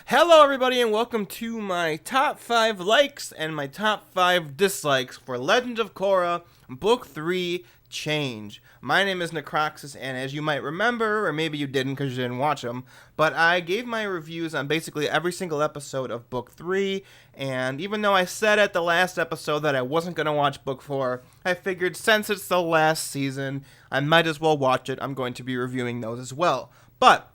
Hello, everybody, and welcome to my top 5 likes and my top 5 dislikes for Legend of Korra, Book 3, Change. My name is Necroxis, and as you might remember, or maybe you didn't because you didn't watch them, but I gave my reviews on basically every single episode of Book 3, and even though I said at the last episode that I wasn't going to watch Book 4, I figured since it's the last season, I might as well watch it. I'm going to be reviewing those as well. But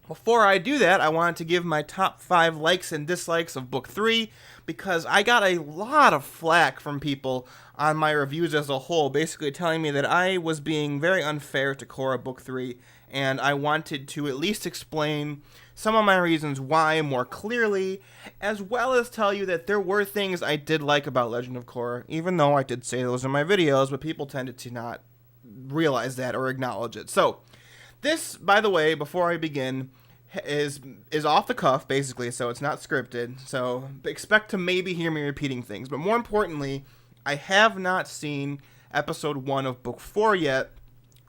before I do that, I wanted to give my top 5 likes and dislikes of Book 3 because I got a lot of flack from people on my reviews as a whole, basically telling me that I was being very unfair to Korra Book 3, and I wanted to at least explain some of my reasons why more clearly, as well as tell you that there were things I did like about Legend of Korra, even though I did say those in my videos, but people tended to not realize that or acknowledge it. So, this, by the way, before I begin, is off the cuff, basically, so it's not scripted, so expect to maybe hear me repeating things. But more importantly, I have not seen episode 1 of Book 4 yet,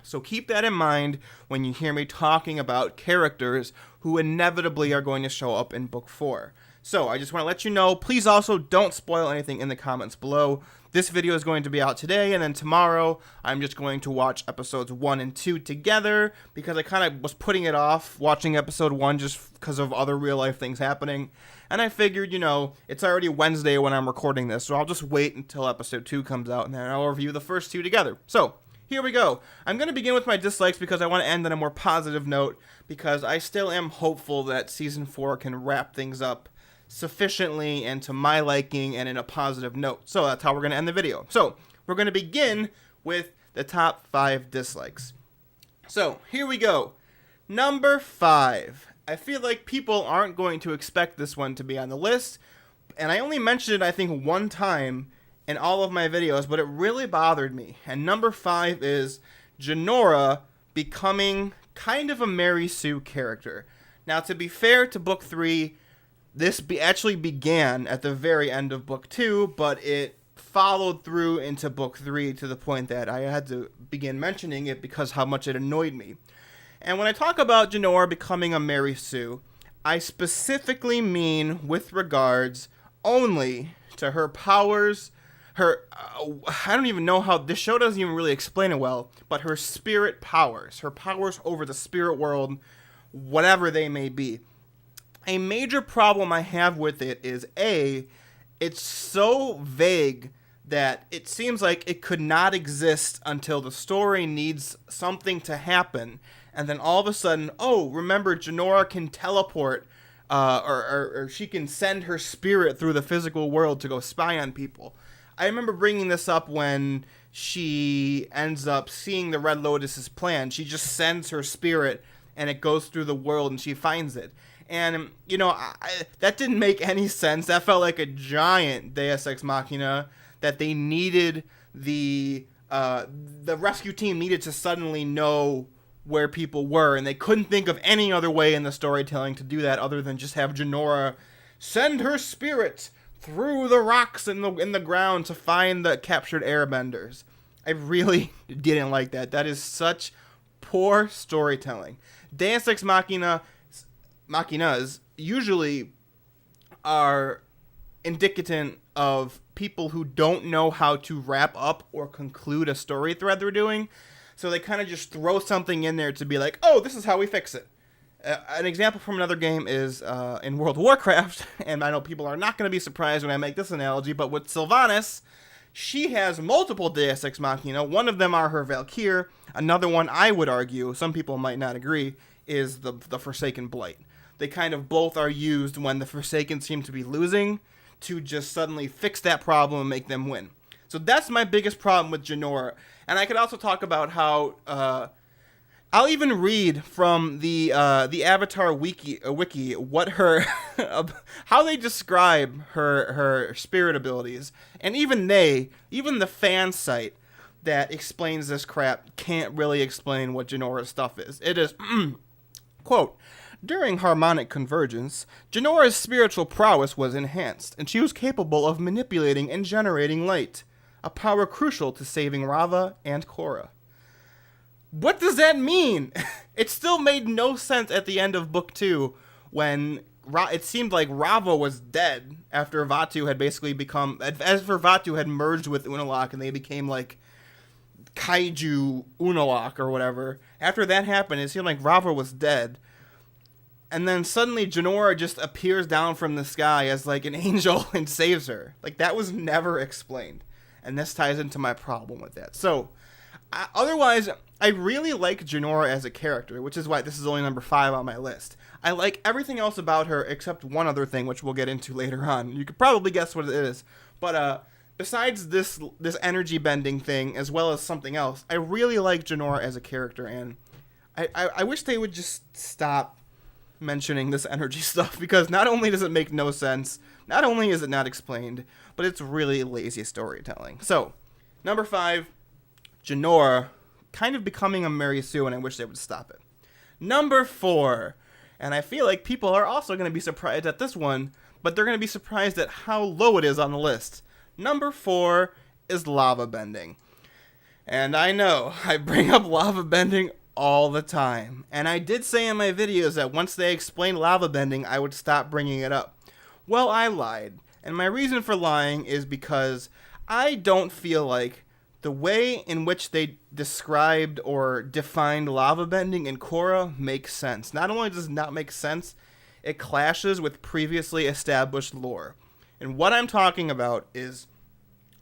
so keep that in mind when you hear me talking about characters who inevitably are going to show up in Book 4. So, I just want to let you know, please also don't spoil anything in the comments below. This video is going to be out today, and then tomorrow I'm just going to watch episodes 1 and 2 together, because I kind of was putting it off watching episode 1 just because of other real-life things happening. And I figured, it's already Wednesday when I'm recording this, so I'll just wait until episode 2 comes out, and then I'll review the first 2 together. So, here we go. I'm going to begin with my dislikes because I want to end on a more positive note, because I still am hopeful that Season 4 can wrap things up sufficiently and to my liking and in a positive note. So that's how we're going to end the video. So we're going to begin with the top 5 dislikes. So here we go. Number 5. I feel like people aren't going to expect this one to be on the list, and I only mentioned it I think one time in all of my videos, but it really bothered me. And number 5 is Jinora becoming kind of a Mary Sue character. Now, to be fair to Book 3, this actually began at the very end of Book 2, but it followed through into Book 3 to the point that I had to begin mentioning it because how much it annoyed me. And when I talk about Jinora becoming a Mary Sue, I specifically mean with regards only to her powers, I don't even know how, this show doesn't even really explain it well, but her spirit powers, her powers over the spirit world, whatever they may be. A major problem I have with it is, A, it's so vague that it seems like it could not exist until the story needs something to happen, and then all of a sudden, oh, remember, Jinora can teleport, or she can send her spirit through the physical world to go spy on people. I remember bringing this up when she ends up seeing the Red Lotus's plan. She just sends her spirit, and it goes through the world, and she finds it. And, that didn't make any sense. That felt like a giant Deus Ex Machina that they needed the rescue team needed to suddenly know where people were, and they couldn't think of any other way in the storytelling to do that other than just have Jinora send her spirit through the rocks in the ground to find the captured airbenders. I really didn't like that. That is such poor storytelling. Deus Ex Machinas usually are indicative of people who don't know how to wrap up or conclude a story thread they're doing, so they kind of just throw something in there to be like, oh, this is how we fix it. An example from another game is in World of Warcraft, and I know people are not going to be surprised when I make this analogy, but with Sylvanas, she has multiple Deus Ex Machina. One of them are her Valkyr. Another one, I would argue, some people might not agree, is the Forsaken Blight. They kind of both are used when the Forsaken seem to be losing to just suddenly fix that problem and make them win. So that's my biggest problem with Jinora. And I could also talk about how I'll even read from the Avatar wiki what her how they describe her spirit abilities, and even the fan site that explains this crap can't really explain what Jinora's stuff is. It is quote, during harmonic convergence, Jinora's spiritual prowess was enhanced, and she was capable of manipulating and generating light, a power crucial to saving Rava and Korra. What does that mean? It still made no sense at the end of Book 2 when it seemed like Rava was dead after Vaatu had basically become, as for Vaatu had merged with Unalaq and they became like Kaiju Unalaq or whatever. After that happened, it seemed like Rava was dead. And then suddenly Jinora just appears down from the sky as like an angel and saves her. Like, that was never explained. And this ties into my problem with that. So, otherwise, I really like Jinora as a character, which is why this is only number 5 on my list. I like everything else about her except one other thing, which we'll get into later on. You could probably guess what it is. But besides this energy bending thing, as well as something else, I really like Jinora as a character. And I wish they would just stop mentioning this energy stuff, because not only does it make no sense, not only is it not explained, but it's really lazy storytelling. So, number 5, Jinora kind of becoming a Mary Sue, and I wish they would stop it. Number 4, and I feel like people are also going to be surprised at this one, but they're going to be surprised at how low it is on the list. Number 4 is lava bending. And I know, I bring up lava bending all the time. And I did say in my videos that once they explained lava bending, I would stop bringing it up. Well, I lied. And my reason for lying is because I don't feel like the way in which they described or defined lava bending in Korra makes sense. Not only does it not make sense, it clashes with previously established lore. And what I'm talking about is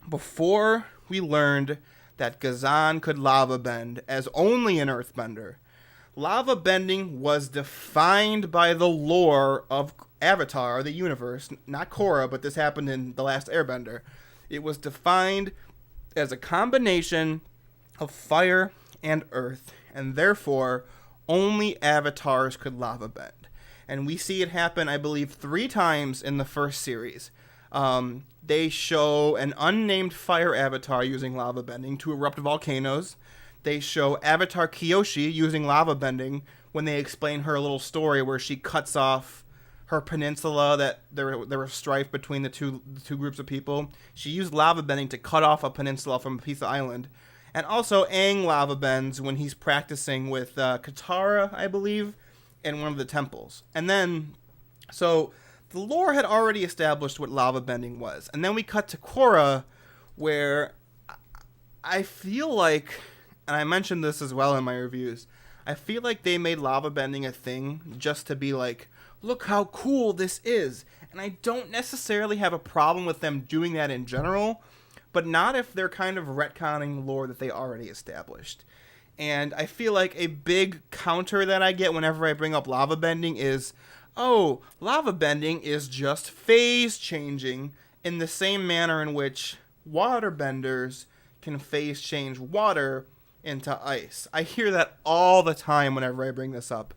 before we learned that Ghazan could lava bend as only an earthbender, lava bending was defined by the lore of Avatar, the universe, not Korra, but this happened in The Last Airbender. It was defined as a combination of fire and earth, and therefore only avatars could lava bend. And we see it happen, I believe, 3 times in the first series. They show an unnamed fire avatar using lava bending to erupt volcanoes. They show Avatar Kyoshi using lava bending when they explain her little story where she cuts off her peninsula, that there was strife between the two groups of people. She used lava bending to cut off a peninsula from a piece of island. And also Aang lava bends when he's practicing with Katara, I believe, in one of the temples. And then, so the lore had already established what lava bending was. And then we cut to Korra, where I feel like, and I mentioned this as well in my reviews, I feel like they made lava bending a thing just to be like, look how cool this is. And I don't necessarily have a problem with them doing that in general, but not if they're kind of retconning lore that they already established. And I feel like a big counter that I get whenever I bring up lava bending is, oh, lava bending is just phase changing in the same manner in which water benders can phase change water into ice. I hear that all the time whenever I bring this up.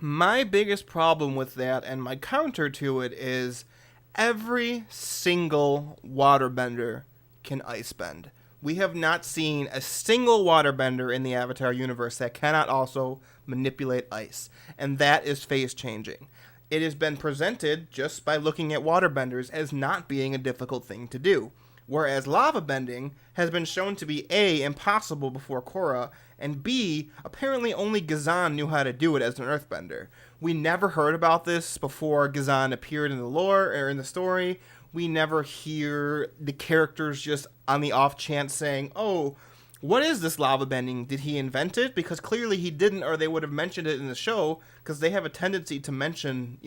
My biggest problem with that, and my counter to it, is every single waterbender can ice bend. We have not seen a single waterbender in the Avatar universe that cannot also manipulate ice, and that is phase changing. It has been presented just by looking at waterbenders as not being a difficult thing to do, whereas lava bending has been shown to be A, impossible before Korra, and B, apparently only Ghazan knew how to do it as an earthbender. We never heard about this before Ghazan appeared in the lore or in the story. We never hear the characters just on the off chance saying, oh, what is this lava bending? Did he invent it? Because clearly he didn't, or they would have mentioned it in the show, because they have a tendency to mention,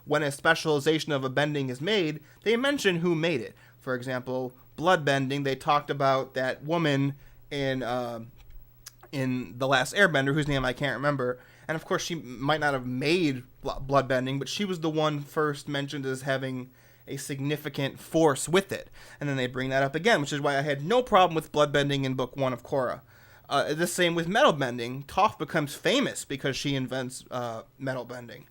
when a specialization of a bending is made, they mention who made it. For example, blood bending, they talked about that woman in The Last Airbender, whose name I can't remember. And of course, she might not have made blood bending, but she was the one first mentioned as having a significant force with it. And then they bring that up again, which is why I had no problem with blood bending in book 1 of Korra. The same with metal bending. Toph becomes famous because she invents metal bending.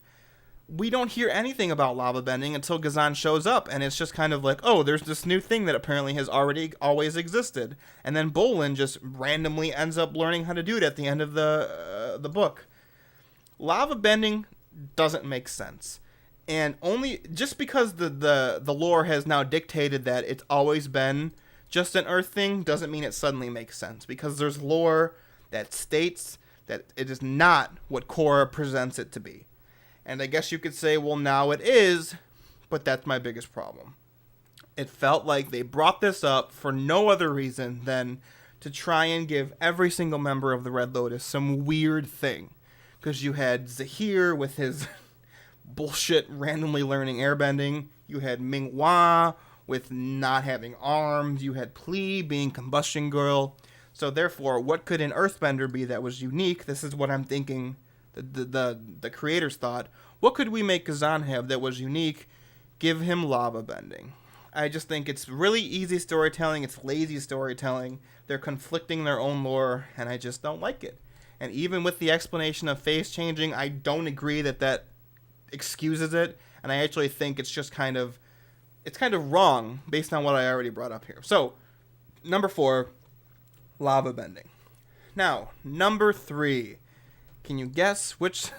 We don't hear anything about lava bending until Ghazan shows up, and it's just kind of like, oh, there's this new thing that apparently has always existed. And then Bolin just randomly ends up learning how to do it at the end of the book. Lava bending doesn't make sense. And only just because the lore has now dictated that it's always been just an Earth thing doesn't mean it suddenly makes sense. Because there's lore that states that it is not what Korra presents it to be. And I guess you could say, well, now it is, but that's my biggest problem. It felt like they brought this up for no other reason than to try and give every single member of the Red Lotus some weird thing. Because you had Zahir with his bullshit randomly learning airbending. You had Ming-Hua with not having arms. You had Pli being Combustion Girl. So therefore, what could an Earthbender be that was unique? This is what I'm thinking the creators thought. What could we make Kazan have that was unique? Give him lava bending. I just think it's really easy storytelling. It's lazy storytelling. They're conflicting their own lore, and I just don't like it. And even with the explanation of face changing, I don't agree that excuses it. And I actually think it's just kind of wrong based on what I already brought up here. So, number 4, lava bending. Now, number 3. Can you guess what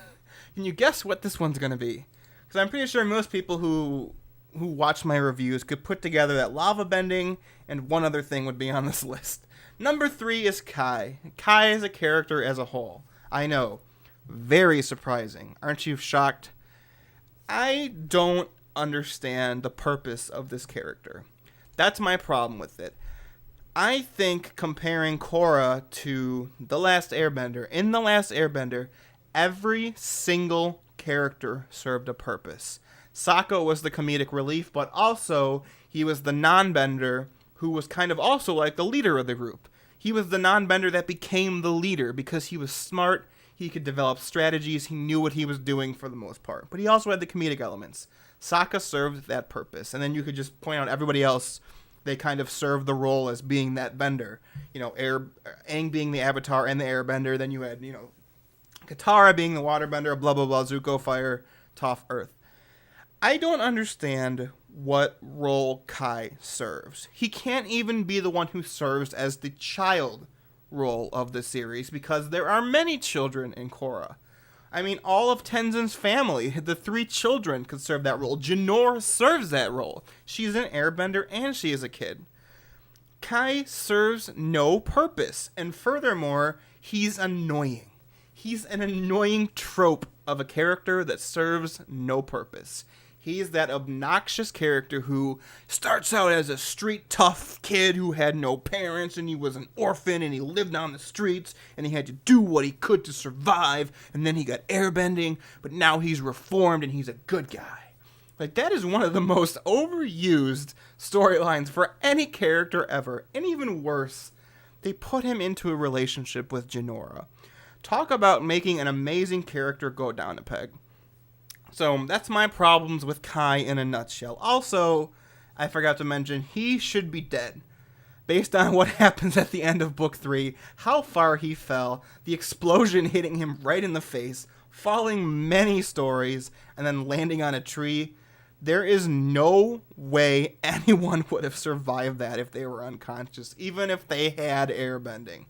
this one's going to be? Because I'm pretty sure most people who watch my reviews could put together that lava bending and one other thing would be on this list. Number 3 is Kai. Kai as a character as a whole. I know. Very surprising. Aren't you shocked? I don't understand the purpose of this character. That's my problem with it. I think comparing Korra to The Last Airbender, in The Last Airbender, every single character served a purpose. Sokka was the comedic relief, but also he was the non-bender who was kind of also like the leader of the group. He was the non-bender that became the leader because he was smart, he could develop strategies, he knew what he was doing for the most part. But he also had the comedic elements. Sokka served that purpose, and then you could just point out everybody else. They kind of served the role as being that bender. You know, Aang being the Avatar and the Airbender. Then you had, Katara being the Waterbender, blah, blah, blah, Zuko, Fire, Toph, Earth. I don't understand what role Kai serves. He can't even be the one who serves as the child role of the series because there are many children in Korra. I mean, all of Tenzin's family, the 3 children, could serve that role. Jinora serves that role. She's an airbender and she is a kid. Kai serves no purpose. And furthermore, he's annoying. He's an annoying trope of a character that serves no purpose. He's that obnoxious character who starts out as a street tough kid who had no parents and he was an orphan and he lived on the streets and he had to do what he could to survive, and then he got airbending, but now he's reformed and he's a good guy. Like, that is one of the most overused storylines for any character ever. And even worse, they put him into a relationship with Jinora. Talk about making an amazing character go down a peg. So that's my problems with Kai in a nutshell. Also, I forgot to mention, he should be dead. Based on what happens at the end of Book 3, how far he fell, the explosion hitting him right in the face, falling many stories, and then landing on a tree. There is no way anyone would have survived that if they were unconscious, even if they had airbending.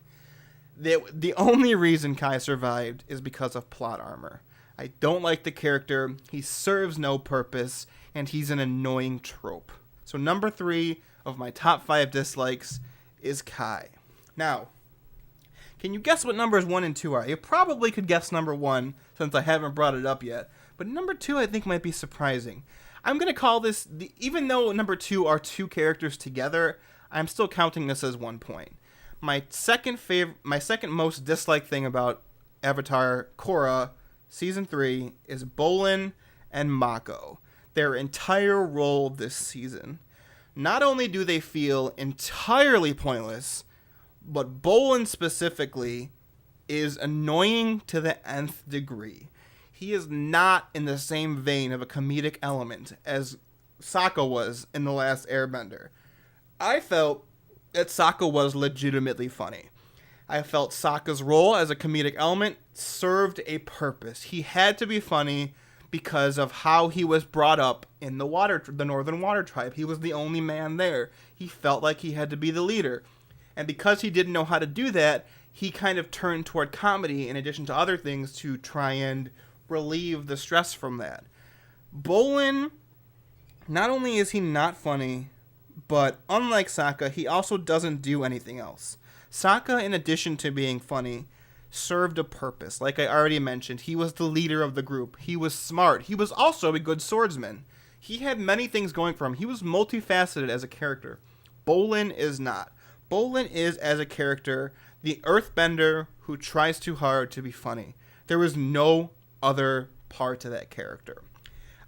The only reason Kai survived is because of plot armor. I don't like the character, he serves no purpose, and he's an annoying trope. So number 3 of my top 5 dislikes is Kai. Now, can you guess what numbers 1 and 2 are? You probably could guess number 1, since I haven't brought it up yet. But number 2 I think might be surprising. I'm going to call this, even though number 2 are 2 characters together, I'm still counting this as 1 point. My second most disliked thing about Avatar Korra Season 3 is Bolin and Mako. Their entire role this season. Not only do they feel entirely pointless, but Bolin specifically is annoying to the nth degree. He is not in the same vein of a comedic element as Sokka was in The Last Airbender. I felt that Sokka was legitimately funny. I felt Sokka's role as a comedic element served a purpose. He had to be funny because of how he was brought up in the Northern Water Tribe. He was the only man there. He felt like he had to be the leader. And because he didn't know how to do that, he kind of turned toward comedy in addition to other things to try and relieve the stress from that. Bolin, not only is he not funny, but unlike Sokka, he also doesn't do anything else. Sokka, in addition to being funny, served a purpose. Like I already mentioned, he was the leader of the group. He was smart. He was also a good swordsman. He had many things going for him. He was multifaceted as a character. Bolin is not. Bolin is, as a character, the earthbender who tries too hard to be funny. There was no other part to that character.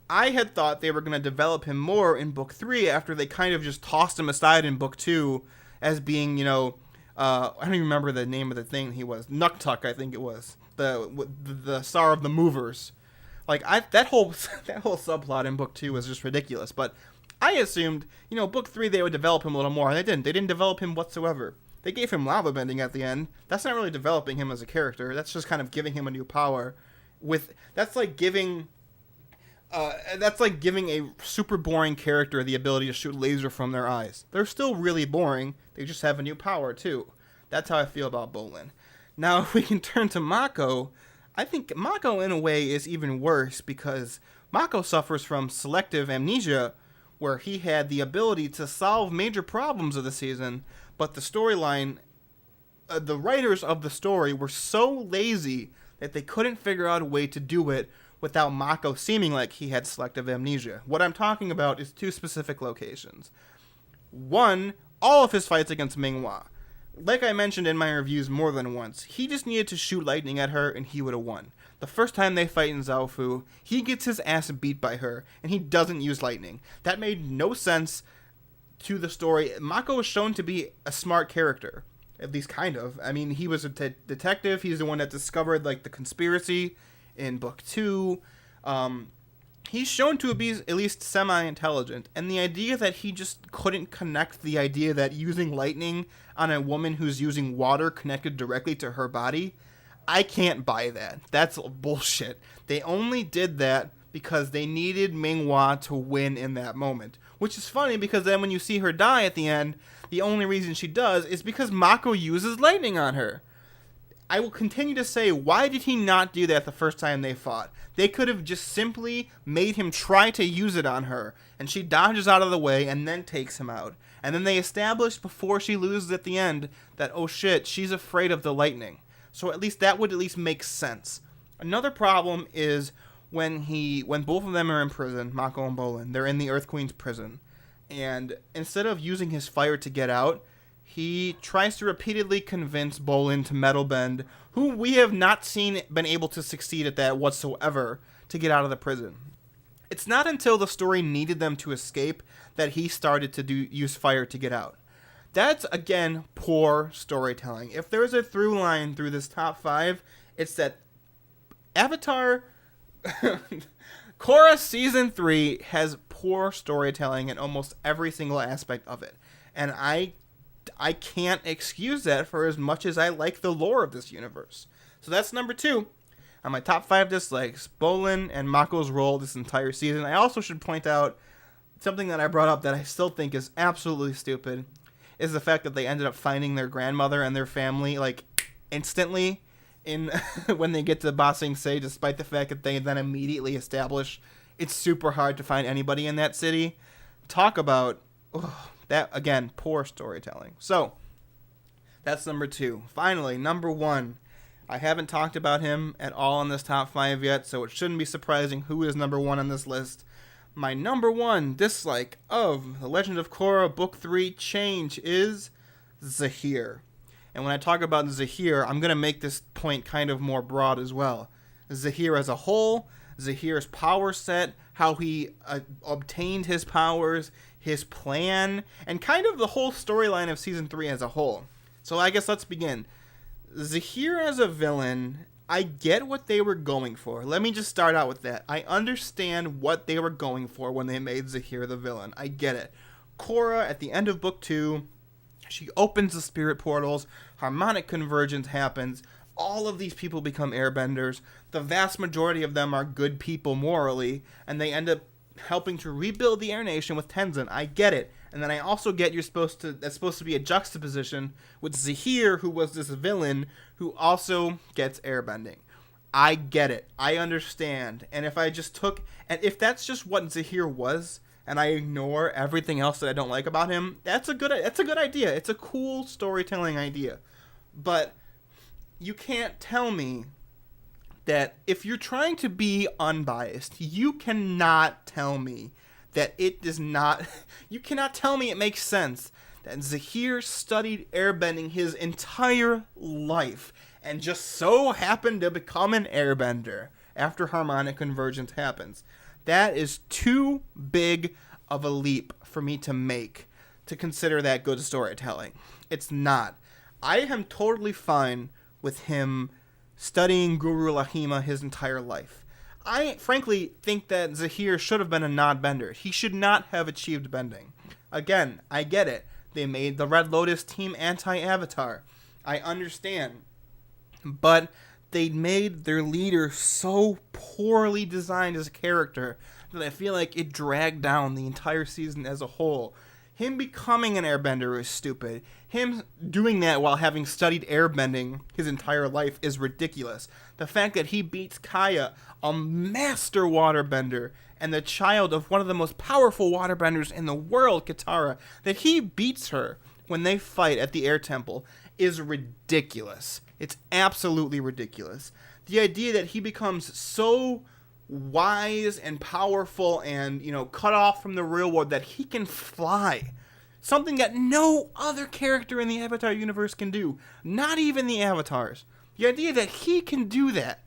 I had thought they were going to develop him more in Book 3 after they kind of just tossed him aside in Book 2 as being, I don't even remember the name of the thing he was. Nuktuk, I think it was. The star of the movers. Like, that whole subplot in Book 2 was just ridiculous. But I assumed, Book 3 they would develop him a little more. And they didn't. They didn't develop him whatsoever. They gave him lava bending at the end. That's not really developing him as a character. That's just kind of giving him a new power. That's like giving a super boring character the ability to shoot laser from their eyes. They're still really boring. They just have a new power too. That's how I feel about Bolin. Now, if we can turn to Mako, I think Mako in a way is even worse because Mako suffers from selective amnesia, where he had the ability to solve major problems of the season, but the storyline, the writers of the story were so lazy that they couldn't figure out a way to do it without Mako seeming like he had selective amnesia. What I'm talking about is two specific locations. One, all of his fights against Ming-Hua. Like I mentioned in my reviews more than once, he just needed to shoot lightning at her and he would have won. The first time they fight in Zaofu, he gets his ass beat by her and he doesn't use lightning. That made no sense to the story. Mako was shown to be a smart character, at least kind of. I mean, he was a detective. He's the one that discovered the conspiracy in Book 2. He's shown to be at least semi-intelligent, and the idea that he just couldn't connect the idea that using lightning on a woman who's using water connected directly to her body, I can't buy that. That's bullshit. They only did that because they needed Ming-Hua to win in that moment, which is funny because then when you see her die at the end, the only reason she does is because Mako uses lightning on her. I will continue to say, why did he not do that the first time they fought? They could have just simply made him try to use it on her, and she dodges out of the way and then takes him out. And then they established before she loses at the end that, oh shit, she's afraid of the lightning. So at least that would at least make sense. Another problem is when both of them are in prison, Mako and Bolin, they're in the Earth Queen's prison. And instead of using his fire to get out, he tries to repeatedly convince Bolin to metal bend, who we have not been able to succeed at that whatsoever, to get out of the prison. It's not until the story needed them to escape that he started to use fire to get out. That's, again, poor storytelling. If there's a through line through this top 5, it's that Avatar Korra Season 3 has poor storytelling in almost every single aspect of it. And I can't excuse that for as much as I like the lore of this universe. So that's number 2 on my top 5 dislikes, Bolin and Mako's role this entire season. I also should point out something that I brought up that I still think is absolutely stupid, is the fact that they ended up finding their grandmother and their family, instantly in when they get to Ba Sing Se, despite the fact that they then immediately establish it's super hard to find anybody in that city. Talk about... that, again, poor storytelling. So, that's number 2. Finally, number 1. I haven't talked about him at all in this top 5 yet, so it shouldn't be surprising who is number 1 on this list. My number 1 dislike of The Legend of Korra Book 3 Change is Zahir. And when I talk about Zahir, I'm going to make this point kind of more broad as well. Zahir as a whole, Zahir's power set, how he obtained his powers, his plan, and kind of the whole storyline of Season 3 as a whole. So I guess let's begin. Zahir as a villain, I get what they were going for. Let me just start out with that. I understand what they were going for when they made Zahir the villain. I get it. Korra, at the end of Book 2, she opens the spirit portals, harmonic convergence happens, all of these people become airbenders, the vast majority of them are good people morally, and they end up helping to rebuild the Air Nation with Tenzin. I get it. And then I also get that's supposed to be a juxtaposition with Zahir, who was this villain who also gets airbending. I get it. I understand. And if that's just what Zahir was, and I ignore everything else that I don't like about him, that's a good idea. It's a cool storytelling idea. But you can't tell me that if you're trying to be unbiased, you cannot tell me that it does not, you cannot tell me it makes sense that Zahir studied airbending his entire life and just so happened to become an airbender after harmonic convergence happens. That is too big of a leap for me to make to consider that good storytelling. It's not. I am totally fine with him studying Guru Lahima his entire life. I frankly think that Zahir should have been a non-bender. He should not have achieved bending. Again, I get it. They made the Red Lotus team anti-Avatar. I understand. But they made their leader so poorly designed as a character that I feel like it dragged down the entire season as a whole. Him becoming an airbender is stupid. Him doing that while having studied airbending his entire life is ridiculous. The fact that he beats Kaya, a master waterbender, and the child of one of the most powerful waterbenders in the world, Katara, that he beats her when they fight at the air temple is ridiculous. It's absolutely ridiculous. The idea that he becomes so wise and powerful and, cut off from the real world that he can fly. Something that no other character in the Avatar universe can do. Not even the Avatars. The idea that he can do that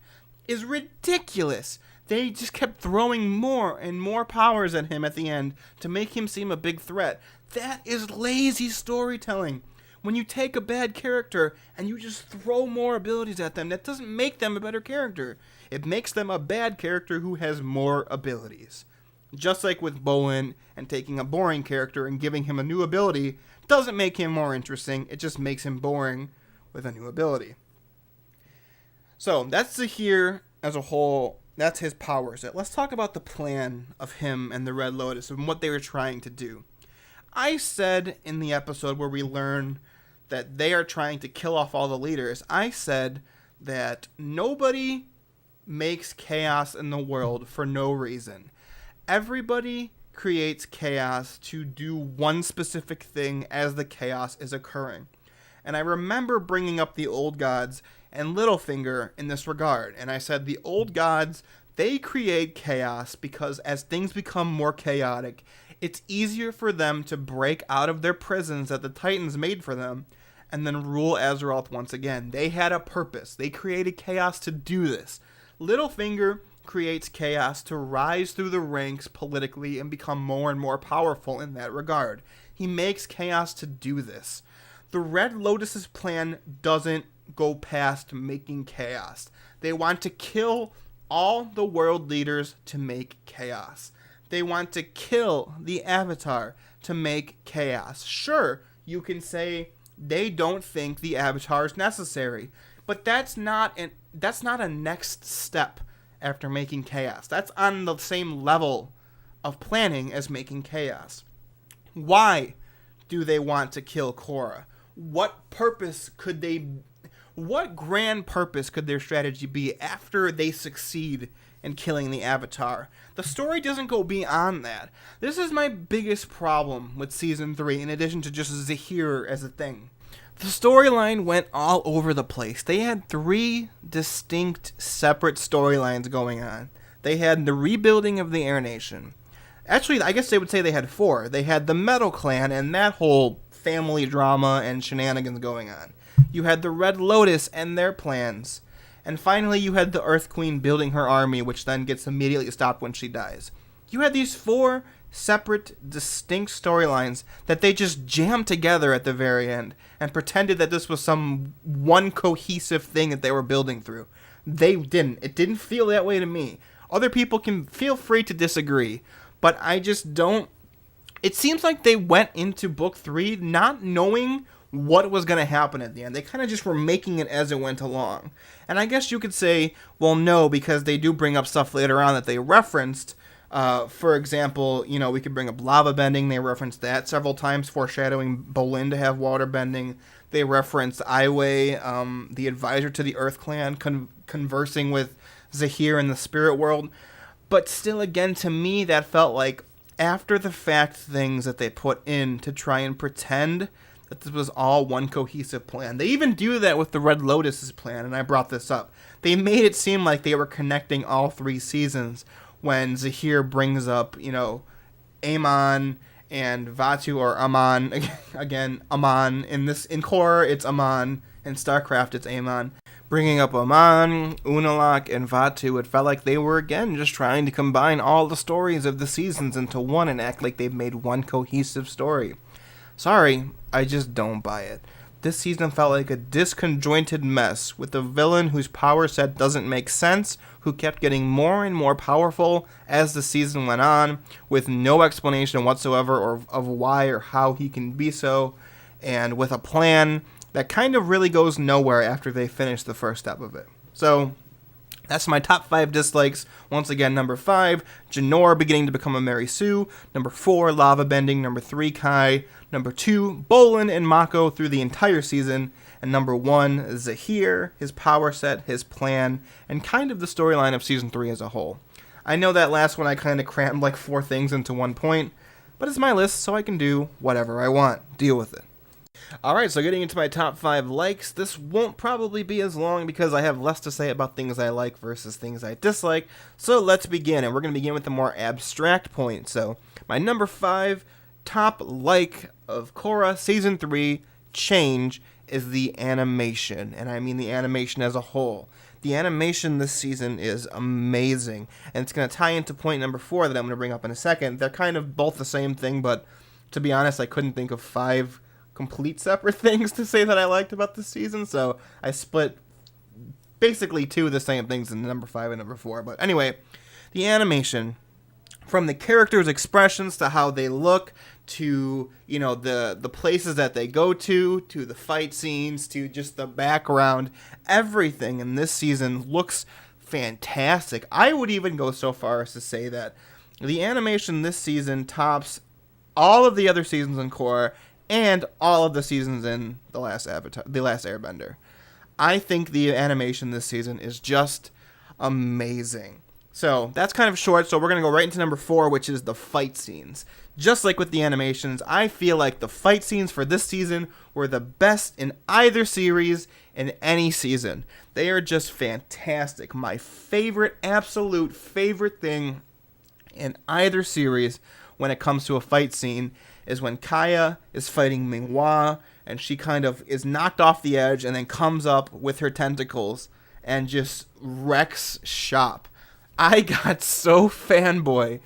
is ridiculous. They just kept throwing more and more powers at him at the end to make him seem a big threat. That is lazy storytelling. When you take a bad character and you just throw more abilities at them, that doesn't make them a better character. It makes them a bad character who has more abilities. Just like with Bowen and taking a boring character and giving him a new ability doesn't make him more interesting. It just makes him boring with a new ability. So that's Zahir as a whole. That's his powers. Let's talk about the plan of him and the Red Lotus and what they were trying to do. I said in the episode where we learn that they are trying to kill off all the leaders, I said that nobody makes chaos in the world for no reason. Everybody creates chaos to do one specific thing as the chaos is occurring. And I remember bringing up the old gods and Littlefinger in this regard. And I said the old gods, they create chaos because as things become more chaotic, it's easier for them to break out of their prisons that the Titans made for them and then rule Azeroth once again. They had a purpose. They created chaos to do this. Littlefinger creates chaos to rise through the ranks politically and become more and more powerful in that regard. He makes chaos to do this. The Red Lotus's plan doesn't go past making chaos. They want to kill all the world leaders to make chaos. They want to kill the Avatar to make chaos. Sure, you can say they don't think the Avatar is necessary, but that's not a next step after making chaos. That's on the same level of planning as making chaos. Why do they want to kill Korra? What grand purpose could their strategy be after they succeed in killing the Avatar? The story doesn't go beyond that. This is my biggest problem with Season 3, in addition to just Zahir as a thing. The storyline went all over the place. They had 3 distinct, separate storylines going on. They had the rebuilding of the Air Nation. Actually, I guess they would say they had 4. They had the Metal Clan and that whole family drama and shenanigans going on. You had the Red Lotus and their plans. And finally, you had the Earth Queen building her army, which then gets immediately stopped when she dies. You had these 4 separate, distinct storylines that they just jammed together at the very end and pretended that this was some one cohesive thing that they were building through. They didn't. It didn't feel that way to me. Other people can feel free to disagree, but I just don't. It seems like they went into Book 3 not knowing what was going to happen at the end. They kind of just were making it as it went along. And I guess you could say, well, no, because they do bring up stuff later on that they referenced. For example, we could bring up lava bending. They referenced that several times, foreshadowing Bolin to have water bending. They referenced Aiwei, the advisor to the Earth Clan, conversing with Zahir in the spirit world. But still, again, to me, that felt like after the fact things that they put in to try and pretend that this was all one cohesive plan. They even do that with the Red Lotus's plan, and I brought this up. They made it seem like they were connecting all 3 seasons when Zahir brings up, Amon and Vaatu, or Amon, again, Amon. In Korra, it's Amon. In StarCraft, it's Amon. Bringing up Amon, Unalaq, and Vaatu, it felt like they were, again, just trying to combine all the stories of the seasons into one and act like they've made one cohesive story. Sorry, I just don't buy it. This season felt like a disconjointed mess, with a villain whose power set doesn't make sense, who kept getting more and more powerful as the season went on, with no explanation whatsoever of why or how he can be so, and with a plan that kind of really goes nowhere after they finish the first step of it. So, that's my top 5 dislikes. Once again, number 5, Jinora beginning to become a Mary Sue. Number 4, lava bending. Number 3, Kai. Number 2, Bolin and Mako through the entire season. And number 1, Zahir, his power set, his plan, and kind of the storyline of season 3 as a whole. I know that last one I kind of crammed like 4 things into one point, but it's my list, so I can do whatever I want. Deal with it. Alright, so getting into my top 5 likes, this won't probably be as long because I have less to say about things I like versus things I dislike, so let's begin, and we're going to begin with the more abstract point. So, my number 5 top like of Korra Season 3 change is the animation, and I mean the animation as a whole. The animation this season is amazing, and it's going to tie into point number 4 that I'm going to bring up in a second. They're kind of both the same thing, but to be honest, I couldn't think of 5 complete separate things to say that I liked about this season, so I split basically 2 of the same things in number 5 and number 4. But anyway, the animation, from the characters' expressions to how they look, to the places that they go to the fight scenes, to just the background, everything in this season looks fantastic. I would even go so far as to say that the animation this season tops all of the other seasons in Korra and all of the seasons in The Last Airbender. I think the animation this season is just amazing. So, that's kind of short, so we're going to go right into number 4, which is the fight scenes. Just like with the animations, I feel like the fight scenes for this season were the best in either series in any season. They are just fantastic. My absolute favorite thing in either series when it comes to a fight scene is when Kaya is fighting Ming-Hua, and she kind of is knocked off the edge and then comes up with her tentacles and just wrecks shop. I got so fanboy,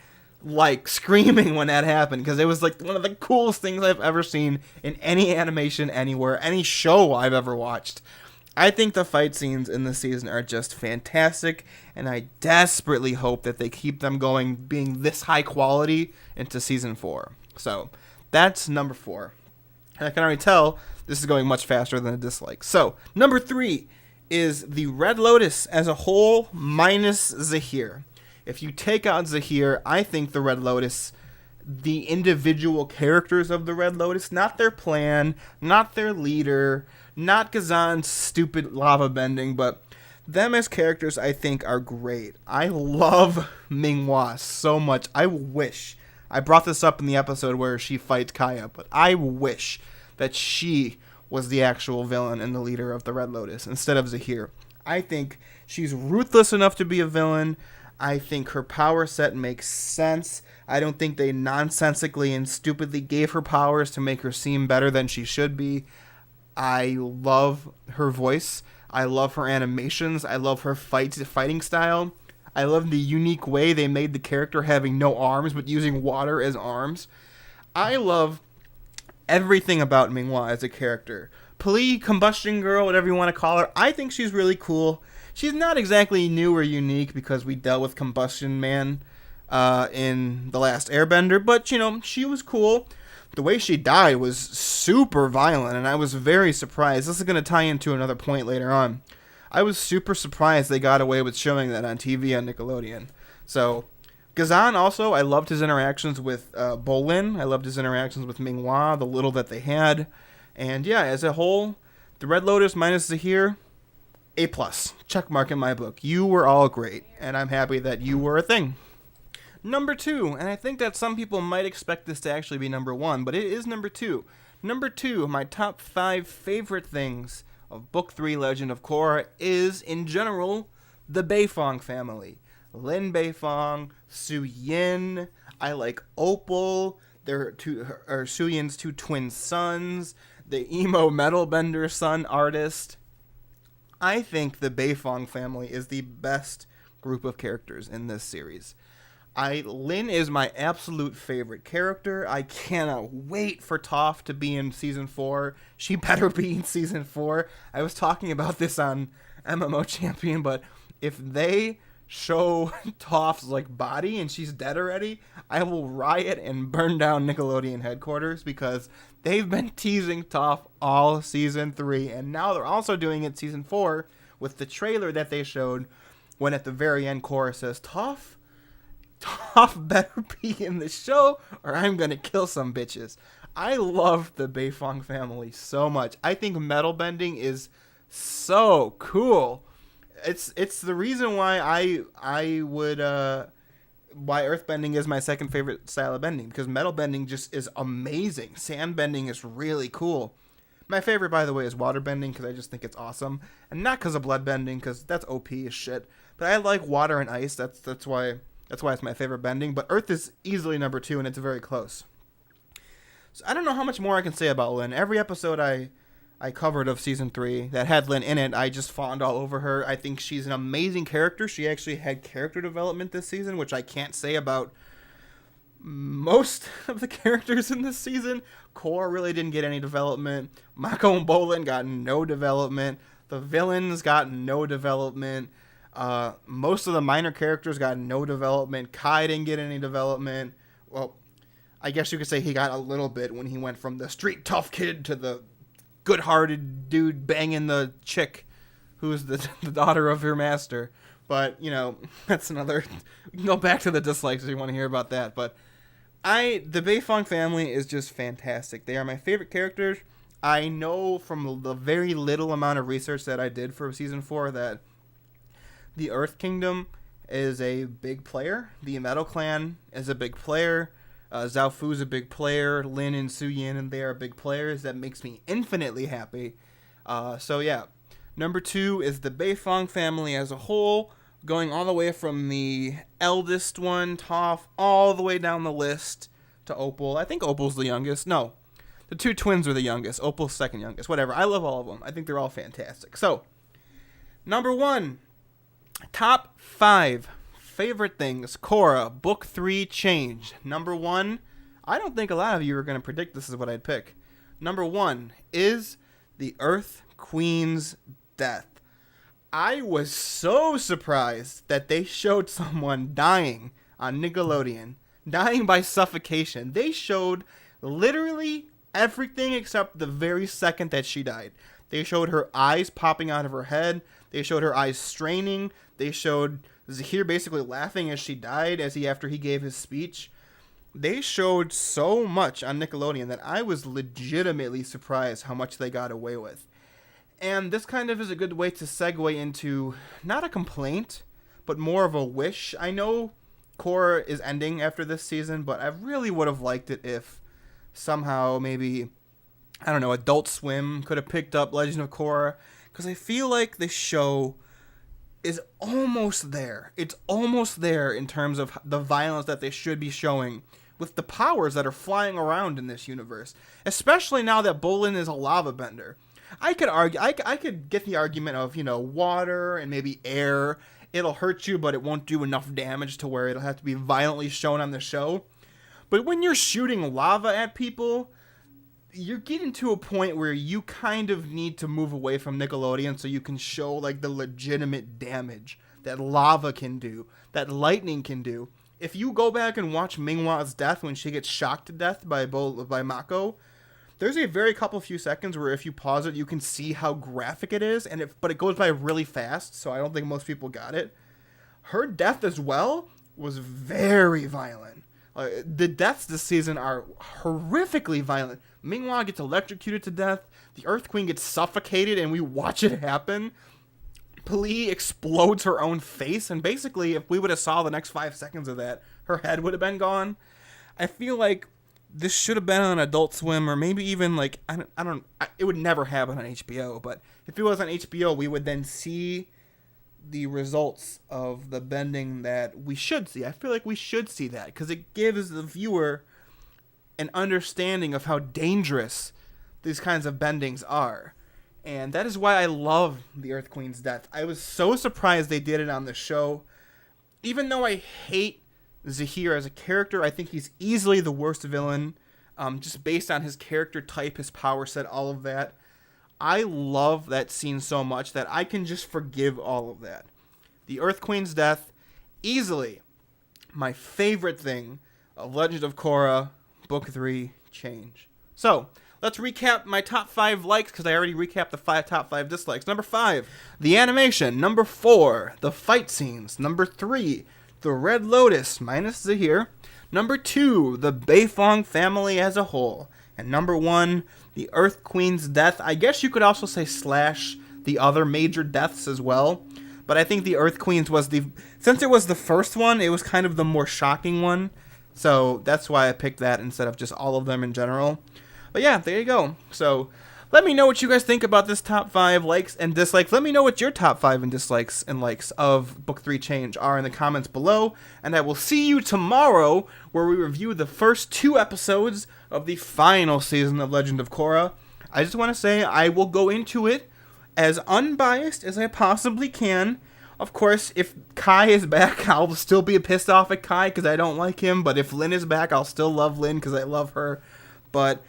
like, screaming when that happened, because it was like one of the coolest things I've ever seen in any animation anywhere, any show I've ever watched. I think the fight scenes in this season are just fantastic, and I desperately hope that they keep them going, being this high quality, into season 4. So, that's number 4. And I can already tell this is going much faster than a dislike. So, number 3 is the Red Lotus as a whole minus Zahir. If you take out Zahir, I think the Red Lotus, the individual characters of the Red Lotus, not their plan, not their leader, not Ghazan's stupid lava bending, but them as characters I think are great. I love Ming-Hua so much. I brought this up in the episode where she fights Kaya, but I wish that she was the actual villain and the leader of the Red Lotus instead of Zahir. I think she's ruthless enough to be a villain. I think her power set makes sense. I don't think they nonsensically and stupidly gave her powers to make her seem better than she should be. I love her voice. I love her animations. I love her fighting style. I love the unique way they made the character having no arms but using water as arms. I love everything about Ming-Hua as a character. Combustion girl, whatever you want to call her, I think she's really cool. She's not exactly new or unique because we dealt with Combustion Man in The Last Airbender, but, she was cool. The way she died was super violent, and I was very surprised. This is going to tie into another point later on. I was super surprised they got away with showing that on TV on Nickelodeon. So, Ghazan also, I loved his interactions with Bolin. I loved his interactions with Ming-Hua, the little that they had. And yeah, as a whole, the Red Lotus minus Zahir, A+. Check mark in my book. You were all great, and I'm happy that you were a thing. Number 2, and I think that some people might expect this to actually be number 1, but it is number 2. Number 2, my top 5 favorite things of Book 3 Legend of Korra is, in general, the Beifong family. Lin Beifong, Su Yin, I like Opal, Su Yin's 2 twin sons, the emo metal bender son artist. I think the Beifong family is the best group of characters in this series. Lin is my absolute favorite character. I cannot wait for Toph to be in season 4. She better be in season 4. I was talking about this on MMO Champion, but if they show Toph's body and she's dead already, I will riot and burn down Nickelodeon headquarters, because they've been teasing Toph all season 3, and now they're also doing it season 4 with the trailer that they showed, when at the very end Korra says, Toph better be in the show or I'm gonna kill some bitches. I love the Beifong family so much. I think metal bending is so cool. It's the reason why I would why earthbending is my second favorite style of bending, because metal bending just is amazing. Sand bending is really cool. My favorite, by the way, is water bending, because I just think it's awesome, and not because of blood bending, because that's OP as shit. But I like water and ice. That's why it's my favorite bending. But earth is easily number 2, and it's very close. So I don't know how much more I can say about Lin. Every episode I covered of season 3 that had Lin in it, I just fawned all over her. I think she's an amazing character. She actually had character development this season, which I can't say about most of the characters in this season. Korra really didn't get any development. Mako and Bolin got no development. The villains got no development. Most of the minor characters got no development. Kai didn't get any development. Well, I guess you could say he got a little bit when he went from the street tough kid to the good-hearted dude banging the chick who's the daughter of her master. But, that's another... We can go back to the dislikes if you want to hear about that. But the Beifong family is just fantastic. They are my favorite characters. I know from the very little amount of research that I did for season 4 that the Earth Kingdom is a big player. The Metal Clan is a big player. Zhao Fu's a big player. Lin and Su Yin, and they are big players. That makes me infinitely happy. So yeah, number 2 is the Beifong family as a whole, going all the way from the eldest one, Toph, all the way down the list to Opal. I think Opal's the youngest. No, the 2 twins are the youngest. Opal's second youngest. Whatever. I love all of them. I think they're all fantastic. So, number 1, top 5 favorite things, Korra, Book 3 Change. Number 1, I don't think a lot of you are going to predict this is what I'd pick. Number 1 is the Earth Queen's death. I was so surprised that they showed someone dying on Nickelodeon, dying by suffocation. They showed literally everything except the very second that she died. They showed her eyes popping out of her head. They showed her eyes straining. They showed Zahir basically laughing as she died after he gave his speech. They showed so much on Nickelodeon that I was legitimately surprised how much they got away with. And this kind of is a good way to segue into not a complaint, but more of a wish. I know Korra is ending after this season, but I really would have liked it if somehow maybe, I don't know, Adult Swim could have picked up Legend of Korra, because I feel like the show is almost there. It's almost there in terms of the violence that they should be showing with the powers that are flying around in this universe, especially now that Bolin is a lava bender. I could argue, I could get the argument of, water and maybe air. It'll hurt you, but it won't do enough damage to where it'll have to be violently shown on the show. But when you're shooting lava at people, you're getting to a point where you kind of need to move away from Nickelodeon so you can show the legitimate damage that lava can do, that lightning can do. If you go back and watch Ming-Hua's death when she gets shocked to death by Mako, there's a very few seconds where if you pause it, you can see how graphic it is, but it goes by really fast, so I don't think most people got it. Her death as well was very violent. The deaths this season are horrifically violent. Ming-Hua gets electrocuted to death. The Earth Queen gets suffocated, and we watch it happen. P'Li explodes her own face, and basically, if we would have saw the next 5 seconds of that, her head would have been gone. I feel like this should have been on Adult Swim, or maybe even like it would never happen on HBO. But if it was on HBO, we would then see the results of the bending that we should see. I feel like we should see that because it gives the viewer an understanding of how dangerous these kinds of bendings are. And that is why I love the Earth Queen's death. I was so surprised they did it on the show. Even though I hate Zahir as a character, I think he's easily the worst villain, just based on his character type, his power set, all of that. I love that scene so much that I can just forgive all of that. The Earth Queen's death, easily my favorite thing of Legend of Korra, Book 3, Change. So, let's recap my top 5 likes, because I already recapped the top 5 dislikes. Number 5, the animation. Number 4, the fight scenes. Number 3, the Red Lotus, minus Zahir. Number 2, the Beifong family as a whole. And number 1, the Earth Queen's death. I guess you could also say slash the other major deaths as well. But I think the Earth Queen's was since it was the first one, it was kind of the more shocking one. So that's why I picked that instead of just all of them in general. But yeah, there you go. So let me know what you guys think about this top 5 likes and dislikes. Let me know what your top 5 and dislikes and likes of Book 3 Change are in the comments below. And I will see you tomorrow where we review the first 2 episodes of the final season of Legend of Korra. I just want to say I will go into it as unbiased as I possibly can. Of course, if Kai is back, I'll still be pissed off at Kai because I don't like him. But if Lin is back, I'll still love Lin because I love her. But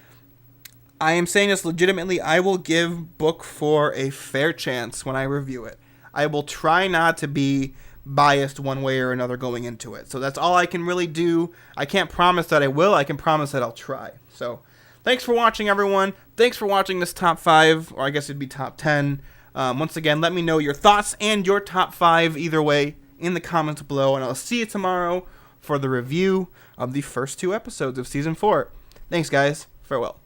I am saying this legitimately. I will give Book 4 a fair chance when I review it. I will try not to be biased one way or another going into it. So that's all I can really do. I can't promise that I will. I can promise that I'll try. So thanks for watching, everyone. Thanks for watching this top 5, or I guess it'd be top 10. Once again, let me know your thoughts and your top 5 either way in the comments below. And I'll see you tomorrow for the review of the first 2 episodes of Season 4. Thanks, guys. Farewell.